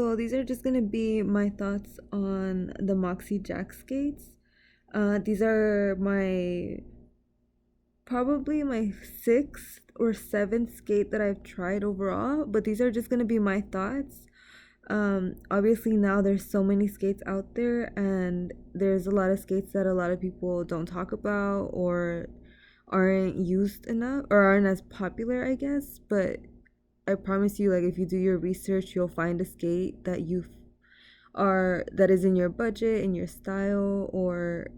So these are just gonna be my thoughts on the Moxi Jack skates. These are probably my sixth or seventh skate that I've tried overall, but these are just gonna be my thoughts. Obviously now there's so many skates out there, and there's a lot of skates that a lot of people don't talk about or aren't used enough or aren't as popular, I guess. But I promise you, like, if you do your research, you'll find a skate that is in your budget, in your style, or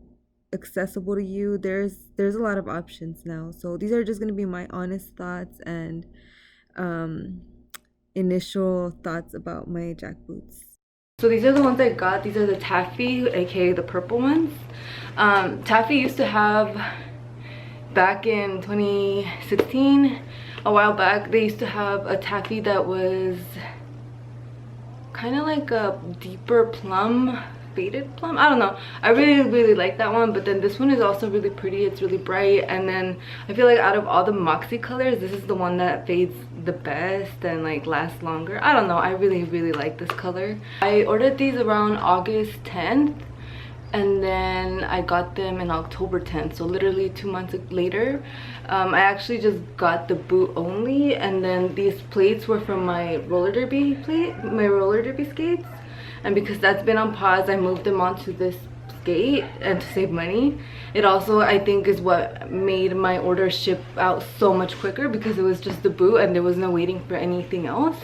accessible to you. There's a lot of options now. So these are just gonna be my honest thoughts and um initial thoughts about my jack boots. So these are the ones I got. These are the Taffy, aka the purple ones. Taffy used to have, back in 2016, a while back, they used to have a Taffy that was kind of like a deeper plum, faded plum. I don't know. I really like that one, but then this one is also really pretty. It's really bright, and then I feel like out of all the Moxi colors, this is the one that fades the best and like lasts longer. I don't know. I really like this color. I ordered these around August 10th, and then I got them in October 10th, so literally 2 months later. I actually just got the boot only, and then these plates were from my roller derby skates, and because that's been on pause, I moved them onto this skate and to save money. It also, I think, is what made my order ship out so much quicker, because it was just the boot and there was no waiting for anything else.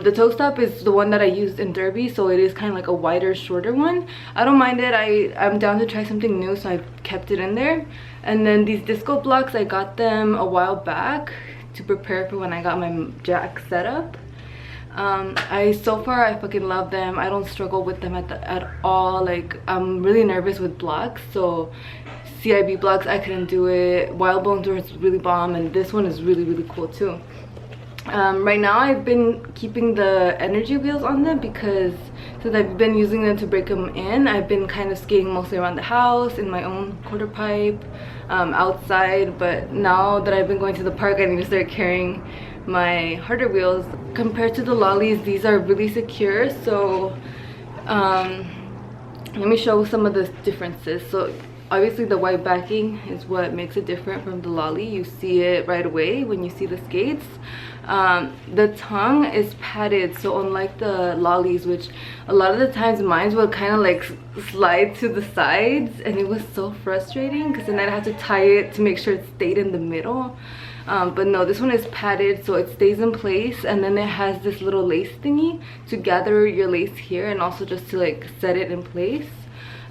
The toe stop is the one that I used in derby, so it is kind of like a wider, shorter one. I don't mind it. I'm down to try something new, so I've kept it in there. And then these disco blocks, I got them a while back to prepare for when I got my jack setup. So far I fucking love them. I don't struggle with them at all. Like, I'm really nervous with blocks, so CIB blocks, I couldn't do it. Wild Bones was really bomb, and this one is really cool too. Right now I've been keeping the energy wheels on them, because since I've been using them to break them in, I've been kind of skating mostly around the house in my own quarter pipe, outside. But now that I've been going to the park, I need to start carrying my harder wheels. Compared to the lollies, these are really secure. So let me show some of the differences. So obviously the white backing is what makes it different from the lolly. You see it right away when you see the skates. The tongue is padded, so unlike the lollies, which a lot of the times mine would kind of like slide to the sides, and it was so frustrating because then I'd have to tie it to make sure it stayed in the middle. But no, this one is padded, so it stays in place, and then it has this little lace thingy to gather your lace here, and also just to like set it in place.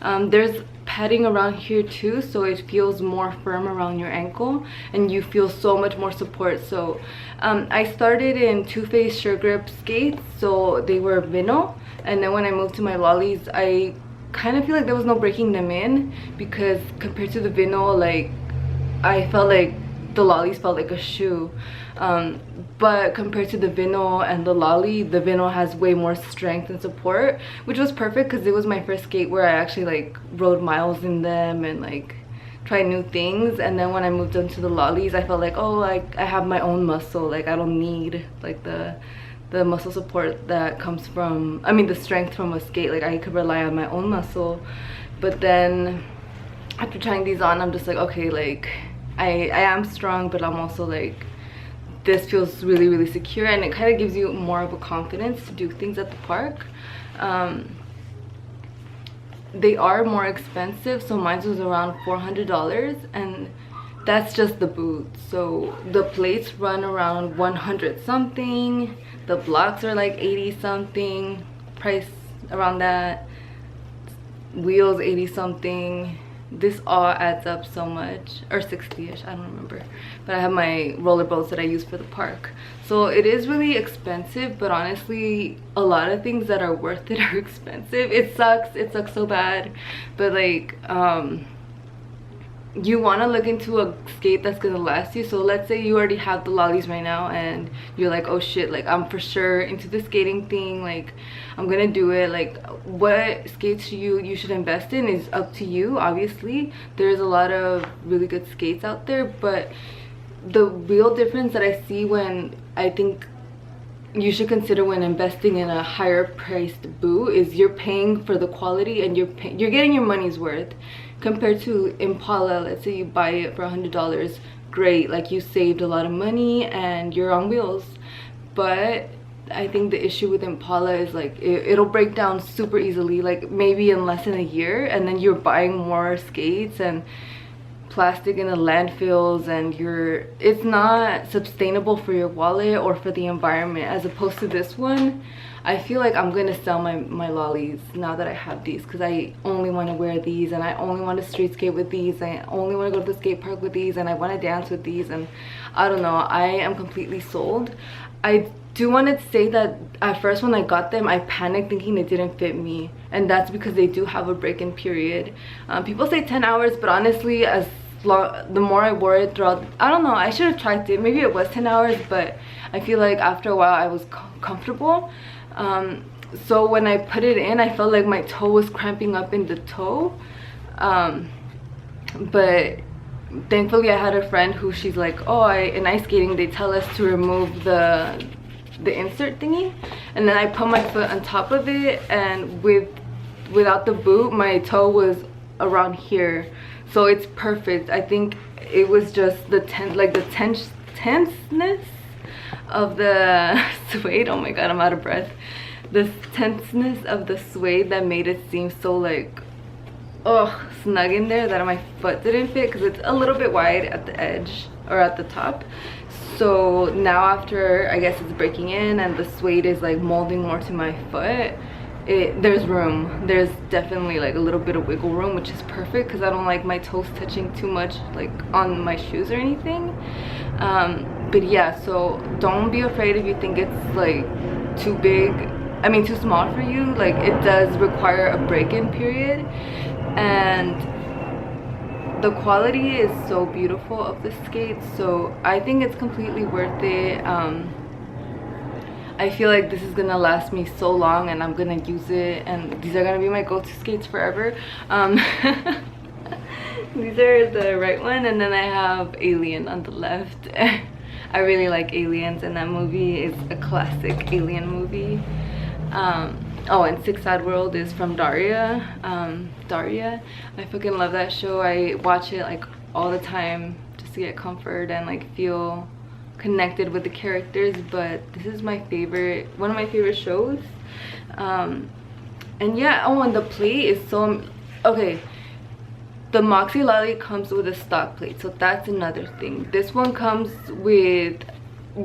There's padding around here too, so it feels more firm around your ankle, and you feel so much more support. So I started in two-phase sure grip skates, so they were vinyl, and then when I moved to my lollies, I kind of feel like there was no breaking them in, because compared to the vinyl, like, I felt like the lollies felt like a shoe. But compared to the vinyl and the lolly, the vinyl has way more strength and support, which was perfect because it was my first skate where I actually like rode miles in them and like tried new things. And then when I moved on to the lollies, I felt like, oh, like I have my own muscle, like I don't need like the muscle support that comes from, I mean, the strength from a skate. Like I could rely on my own muscle. But then after trying these on, I'm just like, okay, like I am strong, but I'm also like, this feels really secure, and it kind of gives you more of a confidence to do things at the park. They are more expensive, so mine was around $400, and that's just the boot. So the plates run around 100 something, the blocks are like 80 something, price around that, wheels 80 something. This all adds up so much, or 60ish, I don't remember. But I have my roller boats that I use for the park, so it is really expensive. But honestly, a lot of things that are worth it are expensive. It sucks so bad, but like you want to look into a skate that's gonna last you. So let's say you already have the lollies right now and you're like, oh shit, like I'm for sure into the skating thing, like I'm gonna do it. Like what skates you should invest in is up to you. Obviously there's a lot of really good skates out there, but the real difference that I see when I think you should consider when investing in a higher priced boot is you're paying for the quality, and you're getting your money's worth, compared to Impala. Let's say you buy it for $100, great, like you saved a lot of money and you're on wheels. But I think the issue with Impala is like it'll break down super easily, like maybe in less than a year, and then you're buying more skates and plastic in the landfills, and it's not sustainable for your wallet or for the environment. As opposed to this one, I feel like I'm gonna sell my lollies now that I have these, because I only want to wear these, and I only want to street skate with these, I only want to go to the skate park with these, and I want to dance with these, and I don't know, I am completely sold. I do want to say that at first when I got them, I panicked thinking they didn't fit me, and that's because they do have a break-in period. People say 10 hours, but honestly, the more I wore it throughout, I don't know, I should have tried it, maybe it was 10 hours, but I feel like after a while I was comfortable. So when I put it in, I felt like my toe was cramping up in the toe, but thankfully I had a friend who, she's like, oh, in ice skating they tell us to remove the insert thingy, and then I put my foot on top of it, and without the boot my toe was around here, so it's perfect. I think it was just the tenseness of the suede. Oh my god, I'm out of breath. The tenseness of the suede that made it seem so like snug in there, that my foot didn't fit, because it's a little bit wide at the edge or at the top. So now after, I guess it's breaking in and the suede is like molding more to my foot, there's room. There's definitely like a little bit of wiggle room, which is perfect because I don't like my toes touching too much like on my shoes or anything. But yeah, so don't be afraid if you think it's like too big, I mean too small for you. Like, it does require a break-in period, and the quality is so beautiful of the skates, so I think it's completely worth it. I feel like this is gonna last me so long, and I'm gonna use it, and these are gonna be my go-to skates forever. These are the right one, and then I have Alien on the left. I really like Aliens, and that movie is a classic Alien movie. Oh, and Six Sad World is from Daria. I fucking love that show. I watch it like all the time just to get comfort and like feel connected with the characters. But this is my favorite, one of my favorite shows. And yeah, oh, and the plate is so okay. The Moxi lolly comes with a stock plate, so that's another thing. This one comes with,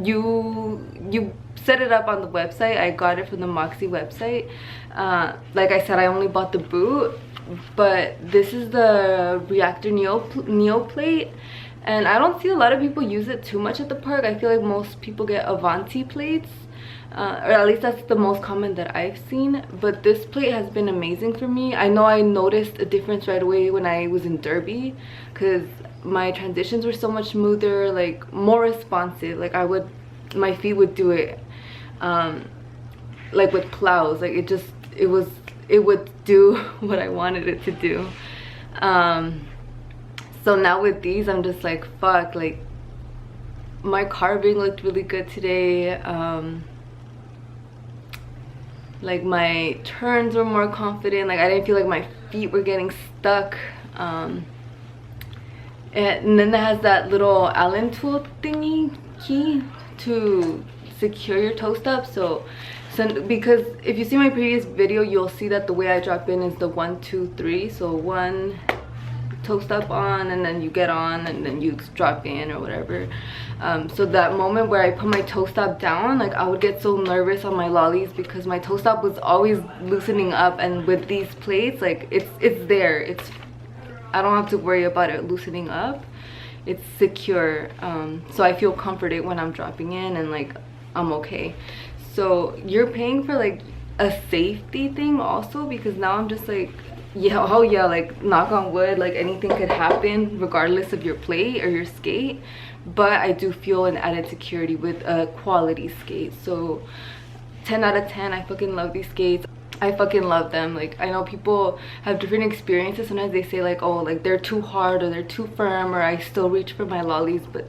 you set it up on the website. I got it from the Moxi website. Like I said, I only bought the boot, but this is the Reactor Neo plate, and I don't see a lot of people use it too much at the park. I feel like most people get Avanti plates, or at least that's the most common that I've seen. But this plate has been amazing for me. I know I noticed a difference right away when I was in Derby, because my transitions were so much smoother, like more responsive. Like my feet would do it like with plows. Like it would do what I wanted it to do. So now with these, I'm just like, fuck, like my carving looked really good today. Like my turns were more confident. Like I didn't feel like my feet were getting stuck. And then it has that little Allen tool thingy key to secure your toe stop. So because if you see my previous video, you'll see that the way I drop in is the 1 2 3. So one toe stop on, and then you get on, and then you drop in or whatever. So that moment where I put my toe stop down, like I would get so nervous on my lollies because my toe stop was always loosening up, and with these plates, like it's there. I don't have to worry about it loosening up. It's secure. So I feel comforted when I'm dropping in, and like I'm okay. So you're paying for like a safety thing also, because now I'm just like, yeah, oh yeah, like knock on wood, like anything could happen regardless of your plate or your skate, but I do feel an added security with a quality skate. So 10 out of 10. I fucking love these skates. I fucking love them. Like, I know people have different experiences. Sometimes they say like, oh, like they're too hard or they're too firm, or I still reach for my lollies, but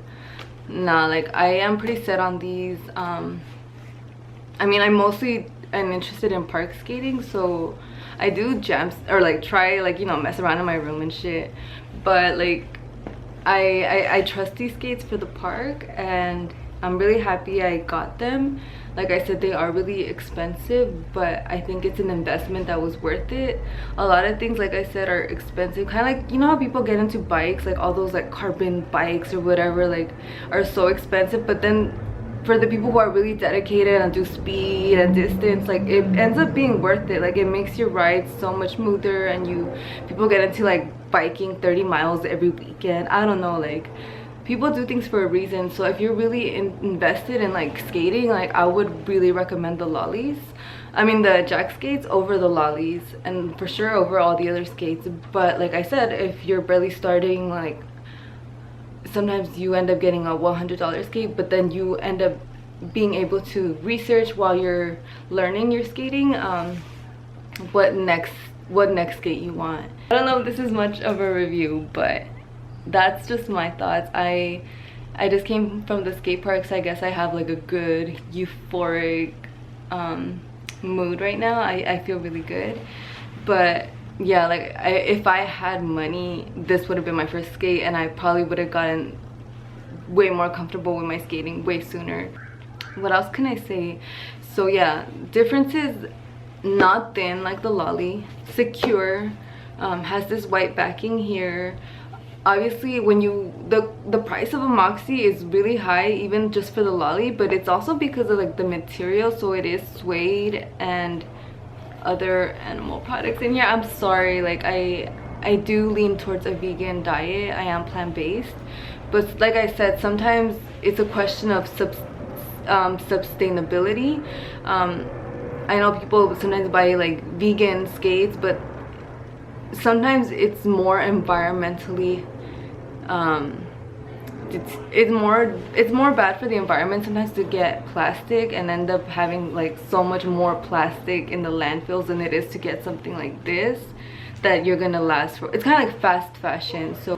nah, like I am pretty set on these. I mean, I mostly am interested in park skating, so I do jumps or like try, like, you know, mess around in my room and shit. But like I trust these skates for the park, and I'm really happy I got them. Like I said, they are really expensive, but I think it's an investment that was worth it. A lot of things, like I said, are expensive, kind of like, you know how people get into bikes, like all those like carbon bikes or whatever, like are so expensive, but then for the people who are really dedicated and do speed and distance, like it ends up being worth it. Like it makes your ride so much smoother, and people get into like biking 30 miles every weekend. I don't know, like people do things for a reason. So if you're really invested in like skating, like I would really recommend the lollies. I mean the jack skates over the lollies, and for sure over all the other skates. But like I said, if you're barely starting, like sometimes you end up getting a $100 skate, but then you end up being able to research while you're learning your skating what next skate you want. I don't know if this is much of a review, but that's just my thoughts. I just came from the skate park, so I guess I have like a good euphoric mood right now. I feel really good. But yeah, like if I had money, this would have been my first skate, and I probably would have gotten way more comfortable with my skating way sooner. What else can I say? So yeah, differences: not thin like the lolly, secure, has this white backing here. Obviously when the price of a Moxi is really high, even just for the lolly, but it's also because of like the material. So it is suede and other animal products in here. I'm sorry, like I do lean towards a vegan diet. I am plant-based, but like I said, sometimes it's a question of sustainability. I know people sometimes buy like vegan skates, but sometimes it's more environmentally it's more bad for the environment sometimes to get plastic and end up having like so much more plastic in the landfills than it is to get something like this that you're gonna last for. It's kind of like fast fashion. So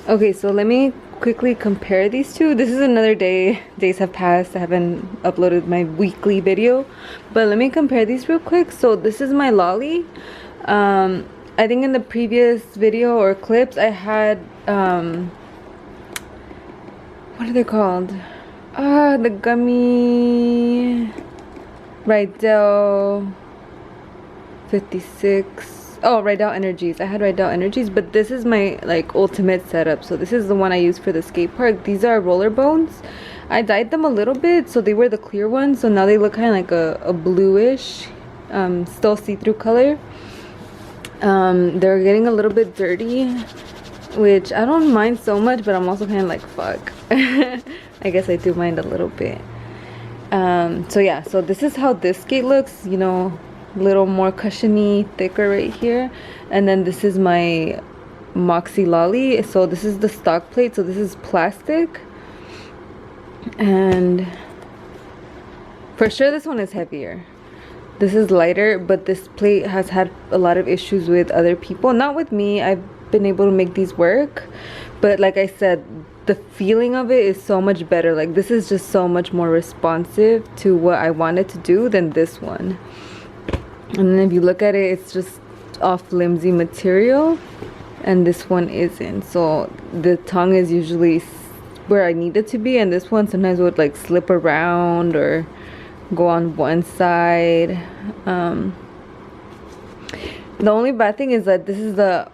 okay, so let me quickly compare these two. This is another day. Days have passed. I haven't uploaded my weekly video, but let me compare these real quick. So this is my lolly. I think in the previous video or clips I had what are they called? The gummy Rydell 56. Oh, Rydell Energies. I had Rydell Energies, but this is my like ultimate setup. So this is the one I use for the skate park. These are roller bones. I dyed them a little bit, so they were the clear ones. So now they look kind of like a bluish, still see-through color. They're getting a little bit dirty, which I don't mind so much, but I'm also kind of like, fuck. I guess I do mind a little bit. So yeah, so this is how this skate looks, you know, a little more cushiony, thicker right here. And then this is my Moxi lolly. So this is the stock plate, so this is plastic, and for sure this one is heavier. This is lighter, but this plate has had a lot of issues with other people, not with me. I've been able to make these work, but like I said, the feeling of it is so much better. Like this is just so much more responsive to what I wanted to do than this one. And then if you look at it, it's just off flimsy material, and this one isn't. So the tongue is usually where I need it to be, and this one sometimes would like slip around or go on one side. The only bad thing is that this is the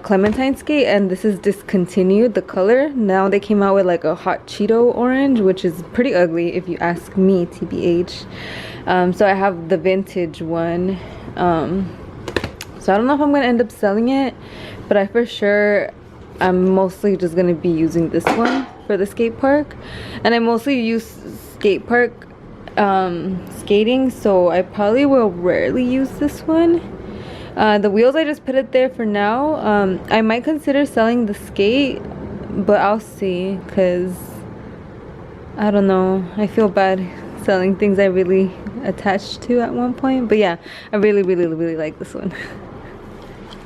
Clementine skate, and this is discontinued, the color. Now they came out with like a hot Cheeto orange, which is pretty ugly if you ask me, TBH. So I have the vintage one. So I don't know if I'm gonna end up selling it, but I for sure I'm mostly just gonna be using this one for the skate park. And I mostly use skate park skating, so I probably will rarely use this one. The wheels, I just put it there for now. I might consider selling the skate, but I'll see, because I don't know, I feel bad selling things I really attached to at one point. But yeah, I really like this one.